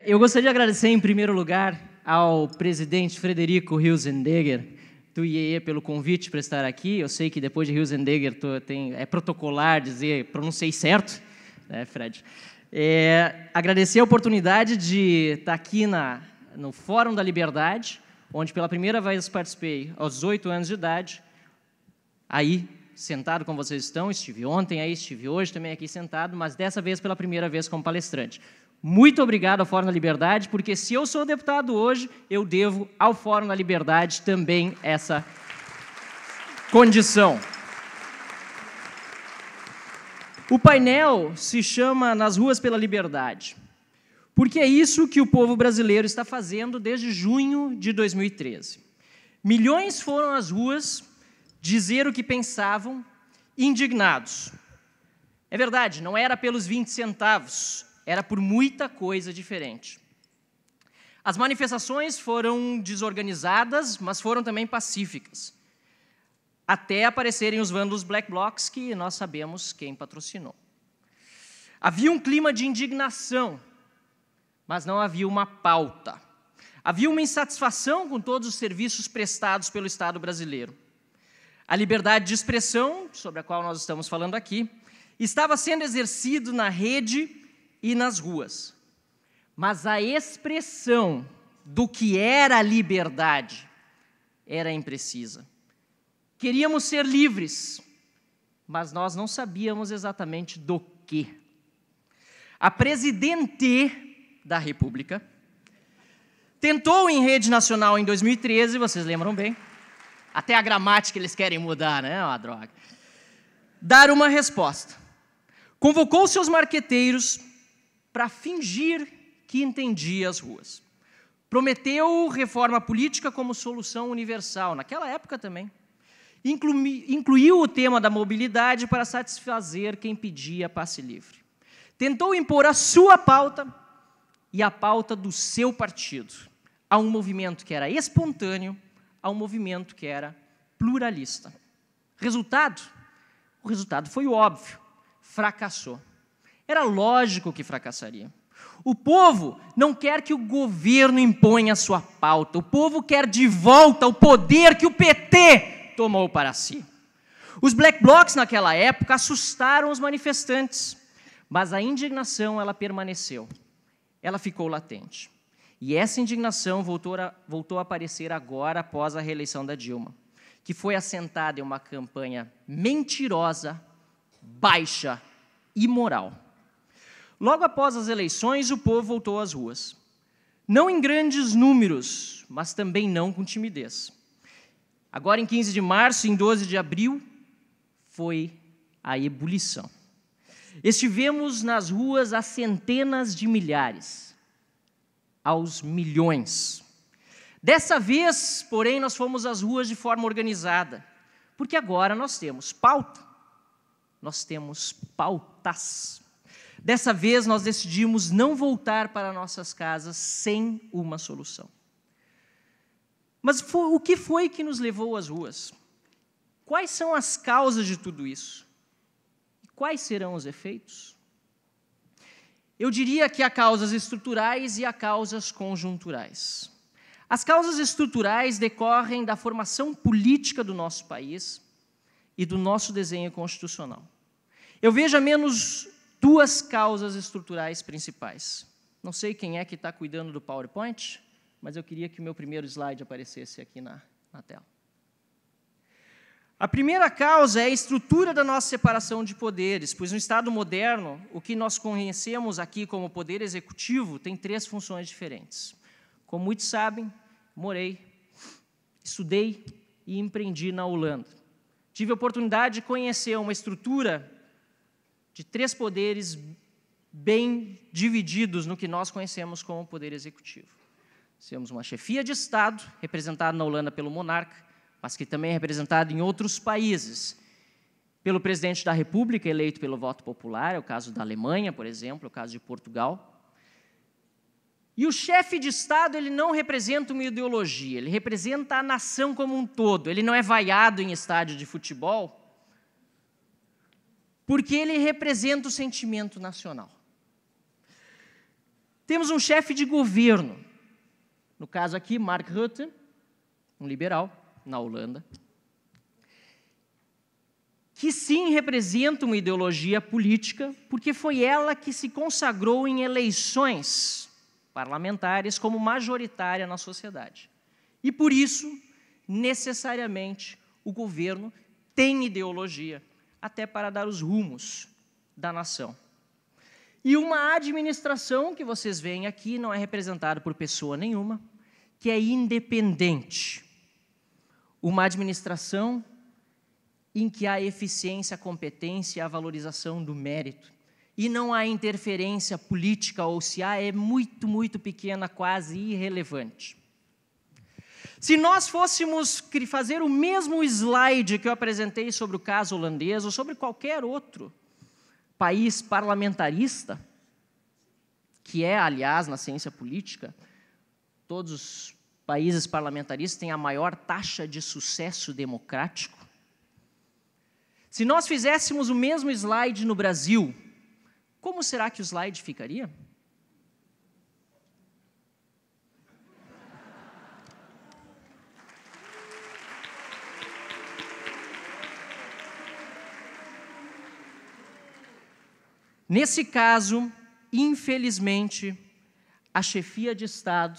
Eu gostaria de agradecer, em primeiro lugar, ao presidente Frederico Hilzendegger, do IEE, pelo convite para estar aqui. Eu sei que depois de Hilzendegger é protocolar dizer, pronunciei certo, né, Fred? Agradecer a oportunidade de estar aqui no Fórum da Liberdade, onde pela primeira vez participei aos 18 anos de idade, aí, sentado como vocês estão, estive ontem aí, estive hoje também aqui sentado, mas dessa vez pela primeira vez como palestrante. Muito obrigado ao Fórum da Liberdade, porque se eu sou deputado hoje, eu devo ao Fórum da Liberdade também essa condição. O painel se chama Nas Ruas pela Liberdade, porque é isso que o povo brasileiro está fazendo desde junho de 2013. Milhões foram às ruas dizer o que pensavam, indignados. É verdade, não era pelos 20 centavos, era por muita coisa diferente. As manifestações foram desorganizadas, mas foram também pacíficas, até aparecerem os vândalos Black Blocs, que nós sabemos quem patrocinou. Havia um clima de indignação, mas não havia uma pauta. Havia uma insatisfação com todos os serviços prestados pelo Estado brasileiro. A liberdade de expressão, sobre a qual nós estamos falando aqui, estava sendo exercido na rede e nas ruas. Mas a expressão do que era a liberdade era imprecisa. Queríamos ser livres, mas nós não sabíamos exatamente do quê. A presidente da República tentou em rede nacional em 2013, vocês lembram bem, até a gramática eles querem mudar, né? Uma droga. Dar uma resposta. Convocou seus marqueteiros para fingir que entendia as ruas. Prometeu reforma política como solução universal, naquela época também. Incluiu o tema da mobilidade para satisfazer quem pedia passe livre. Tentou impor a sua pauta e a pauta do seu partido a um movimento que era espontâneo, a um movimento que era pluralista. Resultado? O resultado foi óbvio, fracassou. Era lógico que fracassaria. O povo não quer que o governo imponha a sua pauta, o povo quer de volta o poder que o PT tomou para si. Os Black Blocs, naquela época, assustaram os manifestantes, mas a indignação, ela permaneceu, ela ficou latente. E essa indignação voltou a aparecer agora, após a reeleição da Dilma, que foi assentada em uma campanha mentirosa, baixa e imoral. Logo após as eleições, o povo voltou às ruas. Não em grandes números, mas também não com timidez. Agora, em 15 de março e em 12 de abril, foi a ebulição. Estivemos nas ruas a centenas de milhares, aos milhões. Dessa vez, porém, nós fomos às ruas de forma organizada, porque agora nós temos pauta, nós temos pautas. Dessa vez, nós decidimos não voltar para nossas casas sem uma solução. Mas o que foi que nos levou às ruas? Quais são as causas de tudo isso? E quais serão os efeitos? Eu diria que há causas estruturais e há causas conjunturais. As causas estruturais decorrem da formação política do nosso país e do nosso desenho constitucional. Eu vejo ao menos duas causas estruturais principais. Não sei quem é que está cuidando do PowerPoint, mas eu queria que o meu primeiro slide aparecesse aqui na tela. A primeira causa é a estrutura da nossa separação de poderes, pois no Estado moderno, o que nós conhecemos aqui como poder executivo tem 3 funções diferentes. Como muitos sabem, morei, estudei e empreendi na Holanda. Tive a oportunidade de conhecer uma estrutura de 3 poderes bem divididos no que nós conhecemos como poder executivo. Temos uma chefia de Estado, representada na Holanda pelo monarca, mas que também é representada em outros países, pelo presidente da República, eleito pelo voto popular, é o caso da Alemanha, por exemplo, é o caso de Portugal. E o chefe de Estado, ele não representa uma ideologia, ele representa a nação como um todo, ele não é vaiado em estádio de futebol, porque ele representa o sentimento nacional. Temos um chefe de governo, no caso aqui, Mark Rutte, um liberal, na Holanda, que sim representa uma ideologia política, porque foi ela que se consagrou em eleições parlamentares como majoritária na sociedade. E por isso, necessariamente, o governo tem ideologia, até para dar os rumos da nação. E uma administração que vocês veem aqui não é representada por pessoa nenhuma, que é independente. Uma administração em que há eficiência, a competência e a valorização do mérito. E não há interferência política, ou se há, é muito, muito pequena, quase irrelevante. Se nós fôssemos fazer o mesmo slide que eu apresentei sobre o caso holandês, ou sobre qualquer outro país parlamentarista, que é, aliás, na ciência política, todos os países parlamentaristas têm a maior taxa de sucesso democrático. Se nós fizéssemos o mesmo slide no Brasil, como será que o slide ficaria? Nesse caso, infelizmente, a chefia de Estado,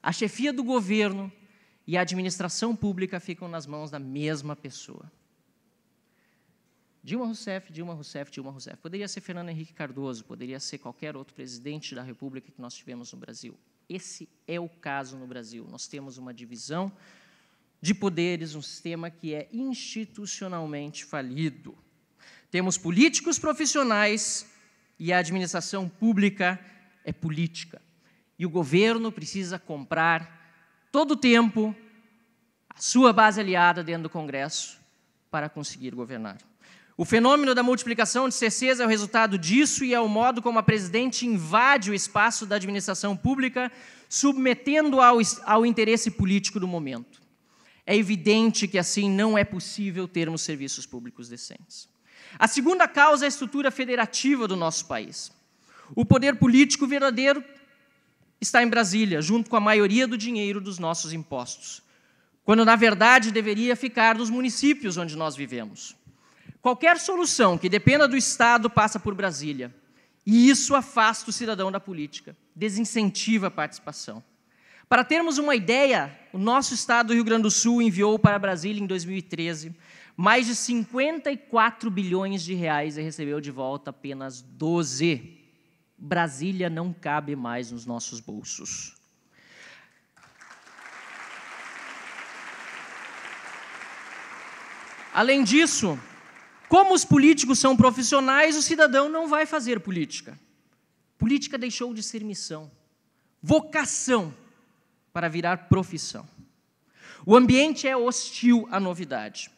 a chefia do governo e a administração pública ficam nas mãos da mesma pessoa. Dilma Rousseff, Dilma Rousseff, Dilma Rousseff. Poderia ser Fernando Henrique Cardoso, poderia ser qualquer outro presidente da República que nós tivemos no Brasil. Esse é o caso no Brasil. Nós temos uma divisão de poderes, um sistema que é institucionalmente falido. Temos políticos profissionais e a administração pública é política. E o governo precisa comprar todo o tempo a sua base aliada dentro do Congresso para conseguir governar. O fenômeno da multiplicação de CCs é o resultado disso e é o modo como a presidente invade o espaço da administração pública, submetendo ao interesse político do momento. É evidente que assim não é possível termos serviços públicos decentes. A segunda causa é a estrutura federativa do nosso país. O poder político verdadeiro está em Brasília, junto com a maioria do dinheiro dos nossos impostos, quando, na verdade, deveria ficar nos municípios onde nós vivemos. Qualquer solução que dependa do Estado passa por Brasília, e isso afasta o cidadão da política, desincentiva a participação. Para termos uma ideia, o nosso Estado do Rio Grande do Sul enviou para Brasília, em 2013, mais de 54 bilhões de reais e recebeu de volta apenas 12. Brasília não cabe mais nos nossos bolsos. Além disso, como os políticos são profissionais, o cidadão não vai fazer política. Política deixou de ser missão, vocação, para virar profissão. O ambiente é hostil à novidade.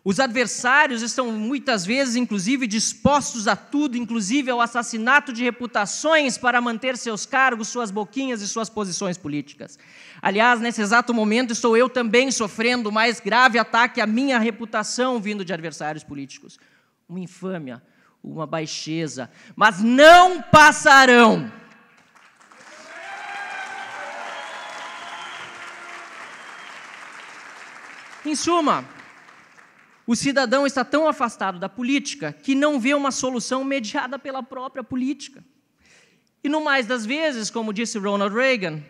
Os adversários estão, muitas vezes, inclusive, dispostos a tudo, inclusive ao assassinato de reputações para manter seus cargos, suas boquinhas e suas posições políticas. Aliás, nesse exato momento, estou eu também sofrendo o mais grave ataque à minha reputação vindo de adversários políticos. Uma infâmia, uma baixeza, mas não passarão. Em suma, o cidadão está tão afastado da política que não vê uma solução mediada pela própria política. E, no mais das vezes, como disse Ronald Reagan,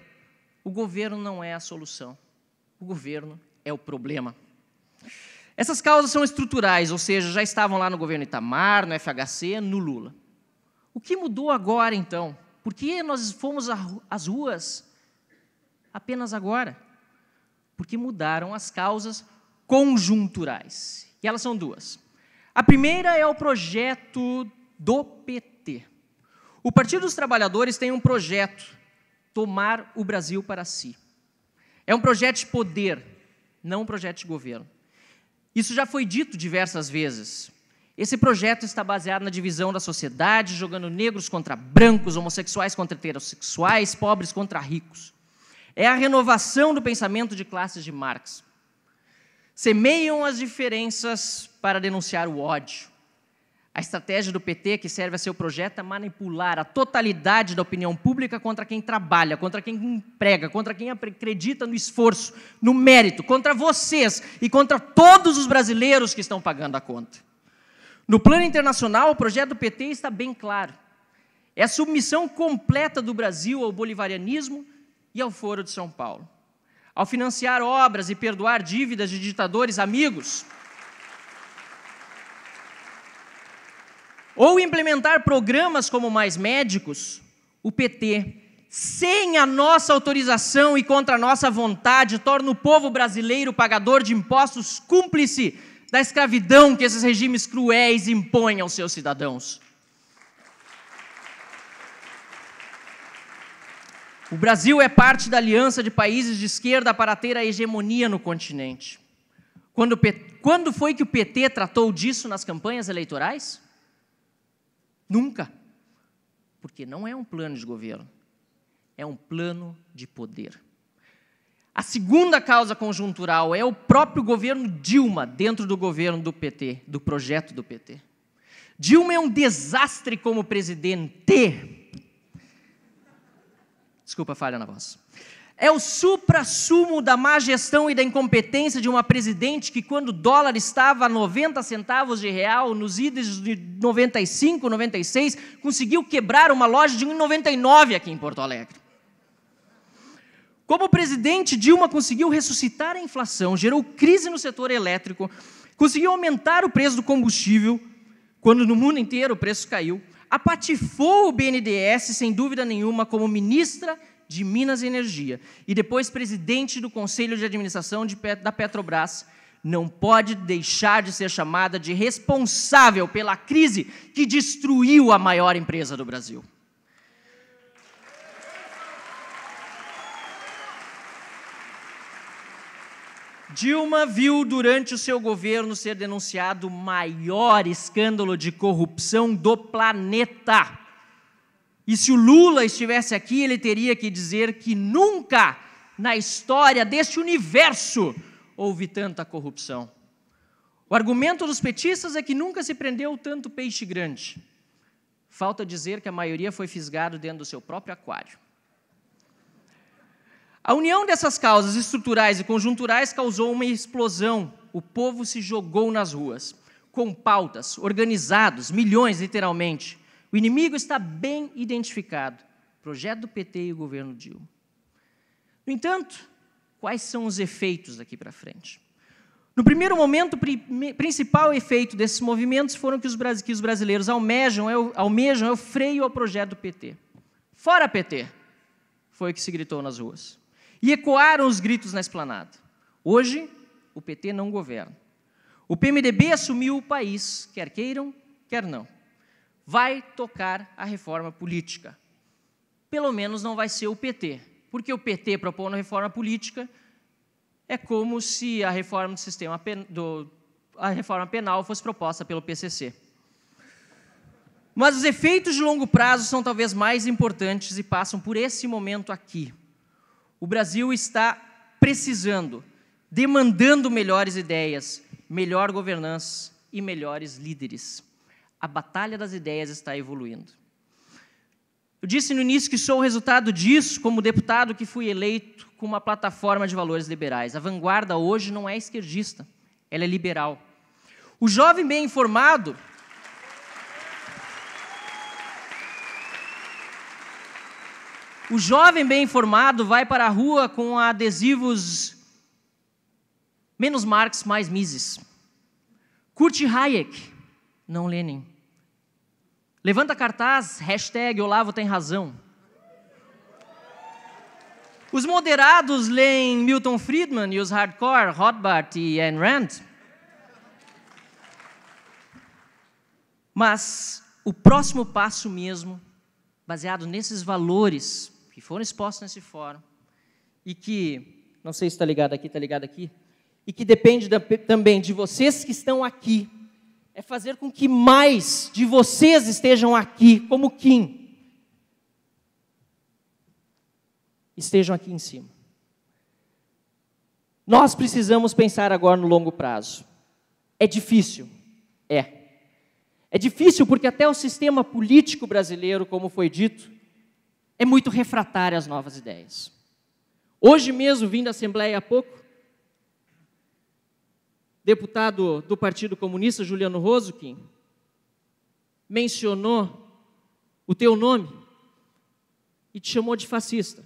o governo não é a solução, o governo é o problema. Essas causas são estruturais, ou seja, já estavam lá no governo Itamar, no FHC, no Lula. O que mudou agora, então? Por que nós fomos às ruas apenas agora? Porque mudaram as causas conjunturais. E elas são duas. A primeira é o projeto do PT. O Partido dos Trabalhadores tem um projeto, tomar o Brasil para si. É um projeto de poder, não um projeto de governo. Isso já foi dito diversas vezes. Esse projeto está baseado na divisão da sociedade, jogando negros contra brancos, homossexuais contra heterossexuais, pobres contra ricos. É a renovação do pensamento de classes de Marx. Semeiam as diferenças para denunciar o ódio. A estratégia do PT, que serve a seu projeto, é manipular a totalidade da opinião pública contra quem trabalha, contra quem emprega, contra quem acredita no esforço, no mérito, contra vocês e contra todos os brasileiros que estão pagando a conta. No plano internacional, o projeto do PT está bem claro. É a submissão completa do Brasil ao bolivarianismo e ao Foro de São Paulo. Ao financiar obras e perdoar dívidas de ditadores amigos, ou implementar programas como Mais Médicos, o PT, sem a nossa autorização e contra a nossa vontade, torna o povo brasileiro pagador de impostos cúmplice da escravidão que esses regimes cruéis impõem aos seus cidadãos. O Brasil é parte da aliança de países de esquerda para ter a hegemonia no continente. Quando foi que o PT tratou disso nas campanhas eleitorais? Nunca. Porque não é um plano de governo, é um plano de poder. A segunda causa conjuntural é o próprio governo Dilma dentro do governo do PT, do projeto do PT. Dilma é um desastre como presidente. Desculpa a falha na voz. É o suprassumo da má gestão e da incompetência de uma presidente que, quando o dólar estava a 90 centavos de real, nos idos de 95, 96, conseguiu quebrar uma loja de 1,99 aqui em Porto Alegre. Como presidente, Dilma conseguiu ressuscitar a inflação, gerou crise no setor elétrico, conseguiu aumentar o preço do combustível, quando no mundo inteiro o preço caiu, apatifou o BNDES, sem dúvida nenhuma, como ministra de Minas e Energia, e depois presidente do Conselho de Administração da Petrobras, não pode deixar de ser chamada de responsável pela crise que destruiu a maior empresa do Brasil. Dilma viu durante o seu governo ser denunciado o maior escândalo de corrupção do planeta. E se o Lula estivesse aqui, ele teria que dizer que nunca na história deste universo houve tanta corrupção. O argumento dos petistas é que nunca se prendeu tanto peixe grande. Falta dizer que a maioria foi fisgado dentro do seu próprio aquário. A união dessas causas estruturais e conjunturais causou uma explosão. O povo se jogou nas ruas, com pautas, organizados, milhões literalmente. O inimigo está bem identificado, projeto do PT e o governo Dilma. No entanto, quais são os efeitos daqui para frente? No primeiro momento, o principal efeito desses movimentos foram que os brasileiros almejam é o freio ao projeto do PT. Fora PT, foi o que se gritou nas ruas. E ecoaram os gritos na esplanada. Hoje, o PT não governa. O PMDB assumiu o país, quer queiram, quer não. Vai tocar a reforma política. Pelo menos não vai ser o PT, porque o PT propondo a reforma política é como se a reforma do sistema a reforma penal fosse proposta pelo PCC. Mas os efeitos de longo prazo são talvez mais importantes e passam por esse momento aqui. O Brasil está precisando, demandando melhores ideias, melhor governança e melhores líderes. A batalha das ideias está evoluindo. Eu disse no início que sou o resultado disso como deputado que fui eleito com uma plataforma de valores liberais. A vanguarda hoje não é esquerdista, ela é liberal. O jovem bem informado vai para a rua com adesivos menos Marx, mais Mises. Curte Hayek, não Lenin. Levanta cartaz, #Olavo tem razão. Os moderados leem Milton Friedman e os hardcore, Rothbard e Ayn Rand. Mas o próximo passo mesmo, baseado nesses valores que foram expostos nesse fórum, e que, não sei se está ligado aqui, e que depende também de vocês que estão aqui, é fazer com que mais de vocês estejam aqui, como Kim, estejam aqui em cima. Nós precisamos pensar agora no longo prazo. É difícil? É. É difícil porque até o sistema político brasileiro, como foi dito, é muito refratário às novas ideias. Hoje mesmo, vim da Assembleia há pouco, deputado do Partido Comunista, Juliano Roskin, mencionou o teu nome e te chamou de fascista.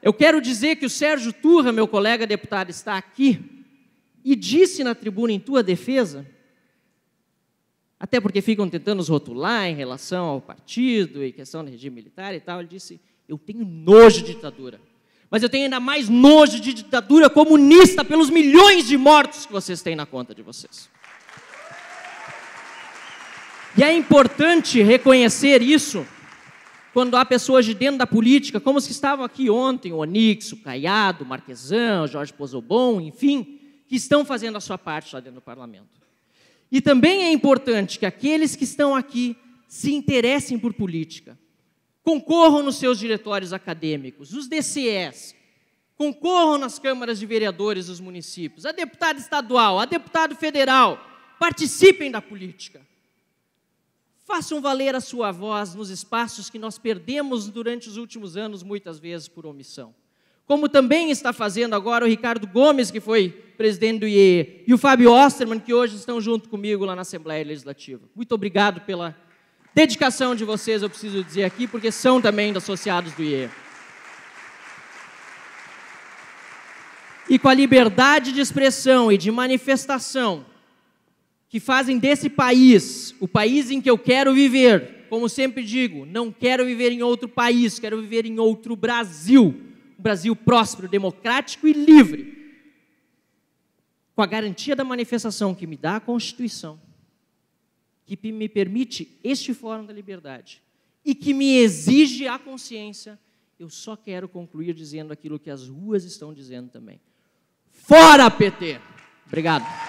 Eu quero dizer que o Sérgio Turra, meu colega deputado, está aqui e disse na tribuna em tua defesa, até porque ficam tentando nos rotular em relação ao partido e questão do regime militar e tal, ele disse, eu tenho nojo de ditadura, mas eu tenho ainda mais nojo de ditadura comunista pelos milhões de mortos que vocês têm na conta de vocês. E é importante reconhecer isso quando há pessoas de dentro da política, como os que estavam aqui ontem, o Onix, o Caiado, o Marquesan, o Jorge Pozobon, enfim, que estão fazendo a sua parte lá dentro do parlamento. E também é importante que aqueles que estão aqui se interessem por política, concorram nos seus diretórios acadêmicos, os DCEs, concorram nas câmaras de vereadores dos municípios, a deputado estadual, a deputado federal, participem da política. Façam valer a sua voz nos espaços que nós perdemos durante os últimos anos, muitas vezes por omissão. Como também está fazendo agora o Ricardo Gomes, que foi presidente do IEE, e o Fábio Osterman, que hoje estão junto comigo lá na Assembleia Legislativa. Muito obrigado pela dedicação de vocês, eu preciso dizer aqui, porque são também associados do IEE. E com a liberdade de expressão e de manifestação, que fazem desse país o país em que eu quero viver, como sempre digo, não quero viver em outro país, quero viver em outro Brasil, um Brasil próspero, democrático e livre, com a garantia da manifestação que me dá a Constituição, que me permite este Fórum da Liberdade e que me exige a consciência, eu só quero concluir dizendo aquilo que as ruas estão dizendo também. Fora PT! Obrigado.